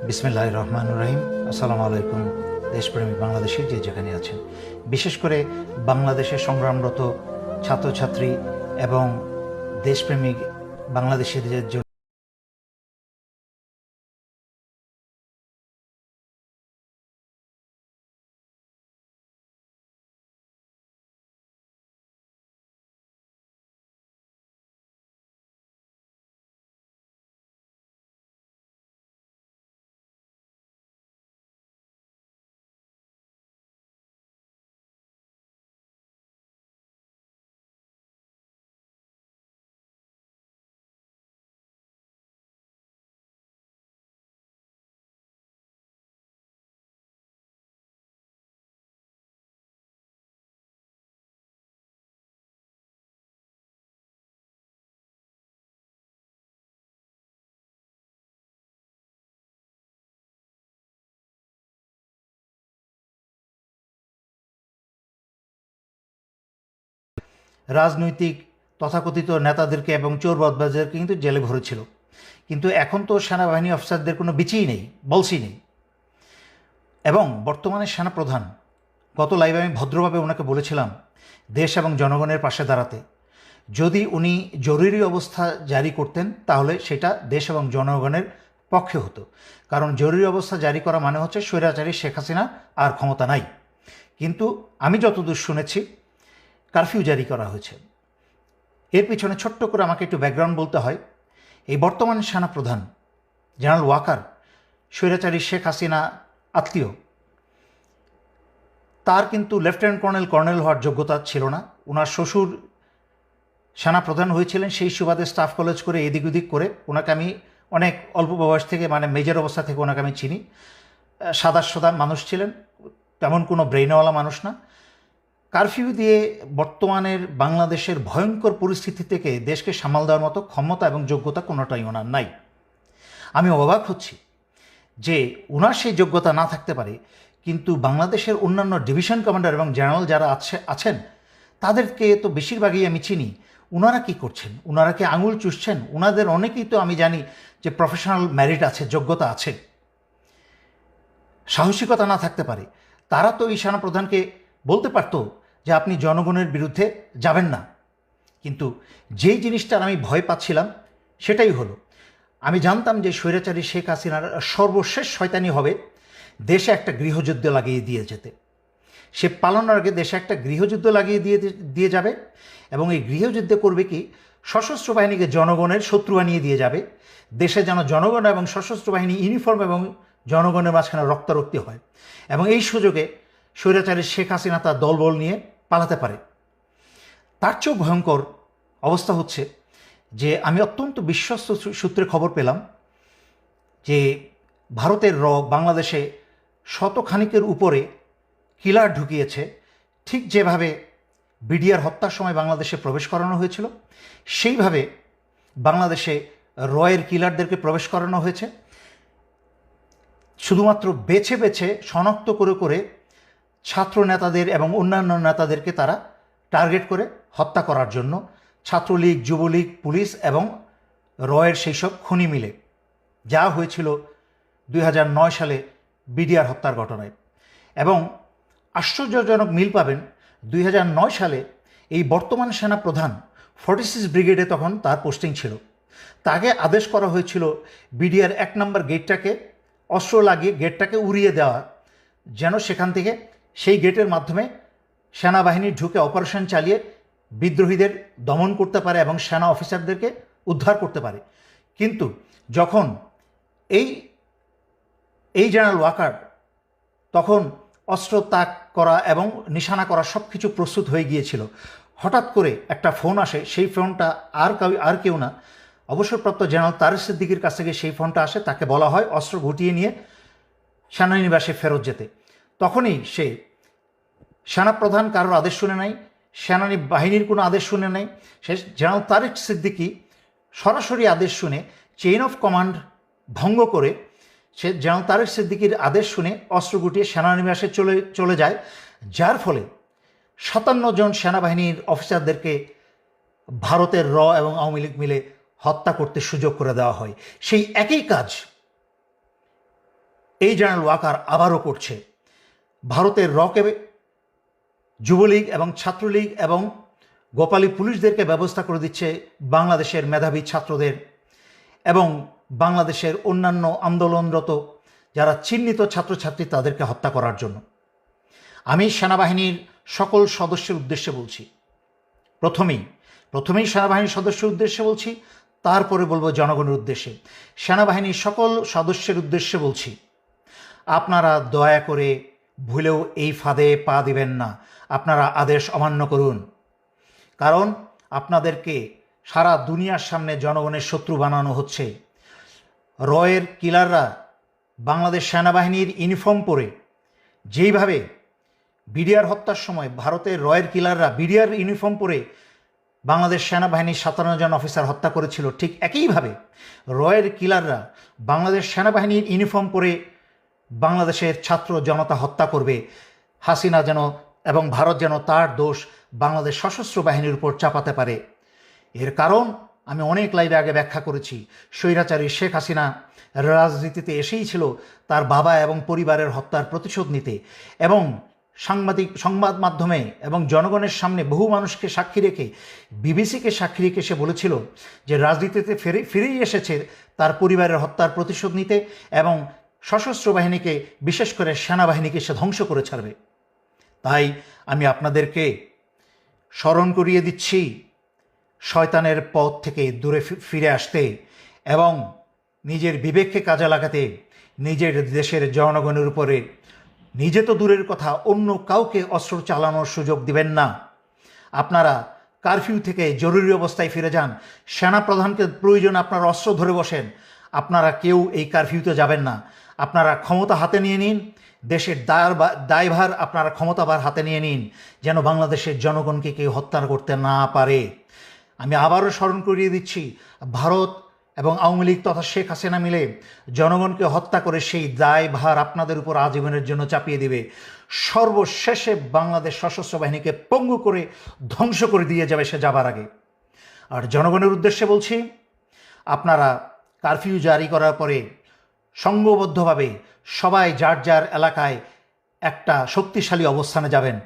বিসমিল্লাহির রহমানির রহিম। আসসালামু আলাইকুম দেশপ্রেমিক বাংলাদেশি যে যেখানে আছেন, বিশেষ করে বাংলাদেশে সংগ্রামরত ছাত্রছাত্রী এবং দেশপ্রেমিক বাংলাদেশিদের জন্য রাজনৈতিক তথাকথিত নেতাদেরকে এবং চোর বদমাশদেরকে কিন্তু জেলে ভরেছিল। কিন্তু এখন তো সেনাবাহিনী অফিসারদের কোনো বিচারই নেই, বলসই নেই। এবং বর্তমানে সেনাপ্রধান, গত লাইভে আমি ভদ্রভাবে ওনাকে বলেছিলাম দেশ এবং জনগণের পাশে দাঁড়াতে। যদি উনি জরুরি অবস্থা জারি করতেন তাহলে সেটা দেশ এবং জনগণের পক্ষে হতো, কারণ জরুরি অবস্থা জারি করা মানে হচ্ছে স্বৈরাচারী শেখ হাসিনা আর ক্ষমতা নাই। কিন্তু আমি যতদূর শুনেছি কারফিউ জারি করা হয়েছে। এর পিছনে ছোট্ট করে আমাকে একটু ব্যাকগ্রাউন্ড বলতে হয়। এই বর্তমান সেনাপ্রধান জেনারেল ওয়াকার স্বৈরাচারী শেখ হাসিনা আত্মীয়। তার কিন্তু লেফটেন্যান্ট কর্নেল হওয়ার যোগ্যতা ছিল না। ওনার শ্বশুর সেনাপ্রধান হয়েছিলেন, সেই সুবাদে স্টাফ কলেজ করে এদিক ওদিক করে ওনাকে আমি অনেক অল্প বয়স থেকে, মানে মেজর অবস্থা থেকে ওনাকে আমি চিনি। সাদা মানুষ ছিলেন, তেমন কোনো ব্রেইনওয়ালা মানুষ না। কারফিউ দিয়ে বর্তমানের বাংলাদেশের ভয়ঙ্কর পরিস্থিতি থেকে দেশকে সামাল দেওয়ার মতো ক্ষমতা এবং যোগ্যতা কোনোটাই ওনার নাই। আমি অবাক হচ্ছি যে ওনার সেই যোগ্যতা না থাকতে পারে, কিন্তু বাংলাদেশের অন্যান্য ডিভিশন কমান্ডার এবং জেনারেল যারা আছেন তাদেরকে তো বেশিরভাগই আমি চিনি। ওনারা কি করছেন? ওনারা কি আঙুল চুষছেন? ওনাদের অনেকেই তো আমি জানি যে প্রফেশনাল মেরিট আছে, যোগ্যতা আছে। সাহসিকতা না থাকতে পারে তারা তো এই সেনাপ্রধানকে বলতে পারতো যে আপনি জনগণের বিরুদ্ধে যাবেন না। কিন্তু যেই জিনিসটার আমি ভয় পাচ্ছিলাম সেটাই হলো। আমি জানতাম যে স্বৈরাচারী শেখ হাসিনার সর্বশেষ শয়তানি হবে দেশে একটা গৃহযুদ্ধ লাগিয়ে দিয়ে যেতে। সে পালানোর আগে দেশে একটা গৃহযুদ্ধ লাগিয়ে দিয়ে যাবে, এবং এই গৃহযুদ্ধে করবে কি, সশস্ত্র বাহিনীকে জনগণের শত্রু বানিয়ে দিয়ে যাবে। দেশে যেন জনগণ এবং সশস্ত্র বাহিনী ইউনিফর্ম এবং জনগণের মাঝখানে রক্তারক্তি হয়, এবং এই সুযোগে স্বৈরাচারী শেখ হাসিনা তার দলবল নিয়ে পালাতে পারে। তার চেয়েও ভয়ঙ্কর অবস্থা হচ্ছে যে আমি অত্যন্ত বিশ্বস্ত সূত্রে খবর পেলাম যে ভারতের বাংলাদেশে শতখানিকের উপরে কিলার ঢুকিয়েছে। ঠিক যেভাবে বিডিআর হত্যার সময় বাংলাদেশে প্রবেশ করানো হয়েছিল, সেইভাবে বাংলাদেশে রয়ের কিলারদেরকে প্রবেশ করানো হয়েছে। শুধুমাত্র বেছে বেছে শনাক্ত করে করে ছাত্র নেতাদের এবং অন্যান্য নেতাদেরকে তারা টার্গেট করে হত্যা করার জন্য, ছাত্রলীগ, যুবলীগ, পুলিশ এবং রয়ের সেই সব খুনি মিলে, যা হয়েছিল 2009 সালে বিডিআর হত্যার ঘটনায়। এবং আশ্চর্যজনক মিল পাবেন, 2009 সালে এই বর্তমান সেনা প্রধান 46 ব্রিগেডে তখন তার পোস্টিং ছিল। তাকে আদেশ করা হয়েছিল বিডিআর 1 নম্বর গেটটাকে অস্ত্র লাগিয়ে গেটটাকে উড়িয়ে দেওয়া, যেন সেখান থেকে সেই গেটের মাধ্যমে সেনাবাহিনী ঢুকে অপারেশন চালিয়ে বিদ্রোহীদের দমন করতে পারে এবং সেনা অফিসারদেরকে উদ্ধার করতে পারে। কিন্তু যখন এই জেনারেল ওয়াকার তখন অস্ত্র তাক করা এবং নিশানা করা সব কিছু প্রস্তুত হয়ে গিয়েছিল, হঠাৎ করে একটা ফোন আসে। সেই ফোনটা আর কেউ না, অবসরপ্রাপ্ত জেনারেল তারেক সিদ্দিকীর কাছ থেকে সেই ফোনটা আসে। তাকে বলা হয় অস্ত্র গুটিয়ে নিয়ে সেনানিবাসে ফেরত যেতে। তখনই সে সেনাপ্রধান কারোর আদেশ শুনে নাই, সেনানী বাহিনীর কোনো আদেশ শুনে নাই। সে জেনারেল তারেক সিদ্দিকী সরাসরি আদেশ শুনে, চেইন অফ কমান্ড ভঙ্গ করে সে জেনারেল তারেক সিদ্দিকীর আদেশ শুনে অস্ত্র গুটিয়ে সেনানিবাসে চলে যায়, যার ফলে 57 জন সেনাবাহিনীর অফিসারদেরকে ভারতের এবং আওয়ামী লীগ মিলে হত্যা করতে সুযোগ করে দেওয়া হয়। সেই একই কাজ এই জেনারেল ওয়াকার আবারও করছে। ভারতের রকে যুবলীগ এবং ছাত্রলীগ এবং গোপালী পুলিশদেরকে ব্যবস্থা করে দিচ্ছে বাংলাদেশের মেধাবী ছাত্রদের এবং বাংলাদেশের অন্যান্য আন্দোলনরত যারা চিহ্নিত ছাত্রছাত্রী তাদেরকে হত্যা করার জন্য। আমি সেনাবাহিনীর সকল সদস্যের উদ্দেশ্যে বলছি, প্রথমেই সেনাবাহিনীর সদস্যের উদ্দেশ্যে বলছি, তারপরে বলবো জনগণের উদ্দেশ্যে। সেনাবাহিনীর সকল সদস্যের উদ্দেশ্যে বলছি, আপনারা দয়া করে ভুলেও এই ফাঁদে পা দিবেন না। আপনারা আদেশ অমান্য করুন, কারণ আপনাদেরকে সারা দুনিয়ার সামনে জনগণের শত্রু বানানো হচ্ছে। রয়ের কিলাররা বাংলাদেশ সেনাবাহিনীর ইউনিফর্ম পরে যেইভাবে বিডিআর হত্যার সময় ভারতের রয়ের কিলাররা বিডিআর ইউনিফর্ম পরে বাংলাদেশ সেনাবাহিনীর 57 জন অফিসার হত্যা করেছিল, ঠিক একইভাবে রয়ের কিলাররা বাংলাদেশ সেনাবাহিনীর ইউনিফর্ম পরে বাংলাদেশের ছাত্র জনতা হত্যা করবে। হাসিনা যেন এবং ভারত যেন তার দোষ বাংলাদেশ সশস্ত্র বাহিনীর উপর চাপাতে পারে। এর কারণ আমি অনেক লাইভে আগে ব্যাখ্যা করেছি। স্বৈরাচারী শেখ হাসিনা রাজনীতিতে এসেই ছিল তার বাবা এবং পরিবারের হত্যার প্রতিশোধ নিতে, এবং সংবাদ মাধ্যমে এবং জনগণের সামনে বহু মানুষকে সাক্ষী রেখে, বিবিসিকে সাক্ষী রেখে সে বলেছিল যে রাজনীতিতে ফিরেই এসেছে তার পরিবারের হত্যার প্রতিশোধ নিতে এবং সশস্ত্র বাহিনীকে, বিশেষ করে সেনাবাহিনীকে সে ধ্বংস করে ছাড়বে। তাই আমি আপনাদেরকে স্মরণ করিয়ে দিচ্ছি শয়তানের পথ থেকে দূরে ফিরে আসতে এবং নিজের বিবেককে কাজে লাগাতে, নিজের দেশের জনগণের উপরে নিজে তো দূরের কথা অন্য কাউকে অস্ত্র চালানোর সুযোগ দিবেন না। আপনারা কারফিউ থেকে জরুরি অবস্থায় ফিরে যান। সেনাপ্রধানকে প্রয়োজন আপনারা অস্ত্র ধরে বসেন। আপনারা কেউ এই কারফিউতে যাবেন না। আপনারা ক্ষমতা হাতে নিয়ে নিন, দেশের দায়ভার আপনারা ক্ষমতাভার হাতে নিয়ে নিন, যেন বাংলাদেশের জনগণকে কেউ হত্যা করতে না পারে। আমি আবারও স্মরণ করিয়ে দিচ্ছি, ভারত এবং আওয়ামী লীগ তথা শেখ হাসিনা মিলে জনগণকে হত্যা করে সেই দায়ভার আপনাদের উপর আজীবনের জন্য চাপিয়ে দেবে। সর্বশেষে বাংলাদেশ সশস্ত্র বাহিনীকে পঙ্গু করে ধ্বংস করে দিয়ে যাবে সে যাবার আগে। আর জনগণের উদ্দেশ্যে বলছি, আপনারা কারফিউ জারি করার পরে সংঘবদ্ধভাবে সবাই যার যার এলাকায় একটা শক্তিশালী অবস্থানে যাবেন।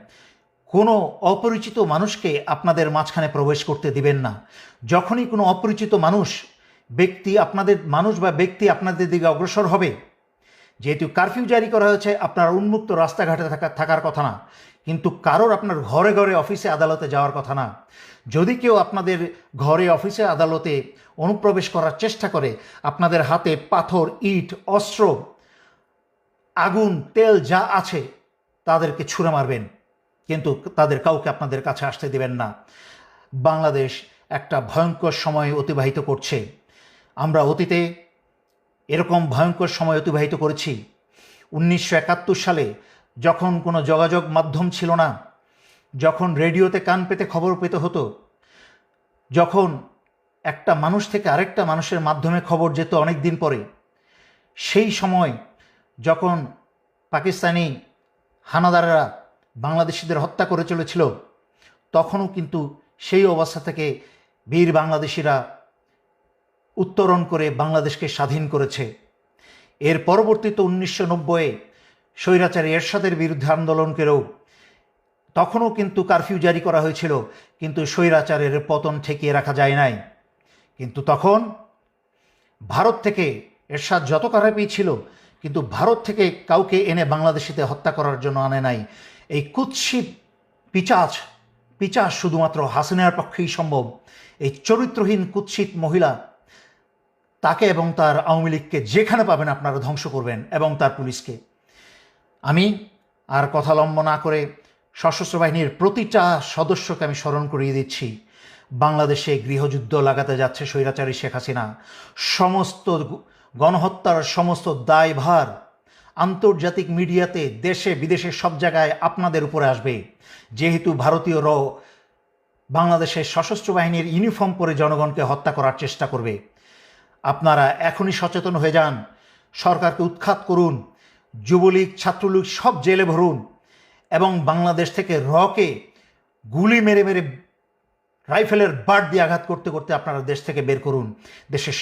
কোনো অপরিচিত মানুষকে আপনাদের মাঝখানে প্রবেশ করতে দিবেন না। যখনই কোনো অপরিচিত ব্যক্তি আপনাদের দিকে অগ্রসর হবে, যেহেতু কারফিউ জারি করা হয়েছে, আপনারা উন্মুক্ত রাস্তাঘাটে থাকার কথা না, কিন্তু কারোর আপনার ঘরে ঘরে অফিসে আদালতে যাওয়ার কথা না। যদি কেউ আপনাদের ঘরে অফিসে আদালতে অনুপ্রবেশ করার চেষ্টা করে, আপনাদের হাতে পাথর, ইট, অস্ত্র, আগুন, তেল যা আছে তাদেরকে ছুঁড়ে মারবেন, কিন্তু তাদের কাউকে আপনাদের কাছে আসতে দেবেন না। বাংলাদেশ একটা ভয়ঙ্কর সময় অতিবাহিত করছে। আমরা অতীতে এরকম ভয়ঙ্কর সময় অতিবাহিত করেছি। 1971 সালে যখন কোনো যোগাযোগ মাধ্যম ছিল না, যখন রেডিওতে কান পেতে খবর পেতে হতো, যখন একটা মানুষ থেকে আরেকটা মানুষের মাধ্যমে খবর যেত অনেক দিন পরে, সেই সময় যখন পাকিস্তানি হানাদাররা বাংলাদেশিদের হত্যা করে চলেছিল, তখনও কিন্তু সেই অবস্থা থেকে বীর বাংলাদেশিরা উত্তরণ করে বাংলাদেশকে স্বাধীন করেছে। এর পরবর্তীতে 1990-এ স্বৈরাচারী এরশাদের বিরুদ্ধে আন্দোলনকেও তখনও কিন্তু কারফিউ জারি করা হয়েছিল, কিন্তু স্বৈরাচারের পতন ঠেকিয়ে রাখা যায় নাই। কিন্তু তখন ভারত থেকে এরশাদ যত কারফিউ ছিল, কিন্তু ভারত থেকে কাউকে এনে বাংলাদেশিতে হত্যা করার জন্য আনে নাই। এই কুৎসিত পিচাচ শুধুমাত্র হাসিনার পক্ষেই সম্ভব। এই চরিত্রহীন কুৎসিত মহিলা, তাকে এবং তার আওয়ামী লীগকে যেখানে পাবেন আপনারা ধ্বংস করবেন, এবং তার পুলিশকে। আমি আর কথা লম্ব না করে সশস্ত্র বাহিনীর প্রতিটা সদস্যকে আমি স্মরণ করিয়ে দিচ্ছি, বাংলাদেশে গৃহযুদ্ধ লাগাতে যাচ্ছে স্বৈরাচারী শেখ হাসিনা। সমস্ত গণহত্যার সমস্ত দায়ভার আন্তর্জাতিক মিডিয়াতে, দেশে বিদেশে সব জায়গায় আপনাদের উপরে আসবে, যেহেতু ভারতীয় বাংলাদেশের সশস্ত্র বাহিনীর ইউনিফর্ম পরে জনগণকে হত্যা করার চেষ্টা করবে। আপনারা এখনই সচেতন হয়ে যান, সরকারকে উৎখাত করুন, যুবলীগ, ছাত্রলীগ সব জেলে ভরুন, এবং বাংলাদেশ থেকে রকে গুলি মেরে মেরে রাইফেলের বাট দিয়ে আঘাত করতে করতে আপনারা দেশ থেকে বের করুন। দেশের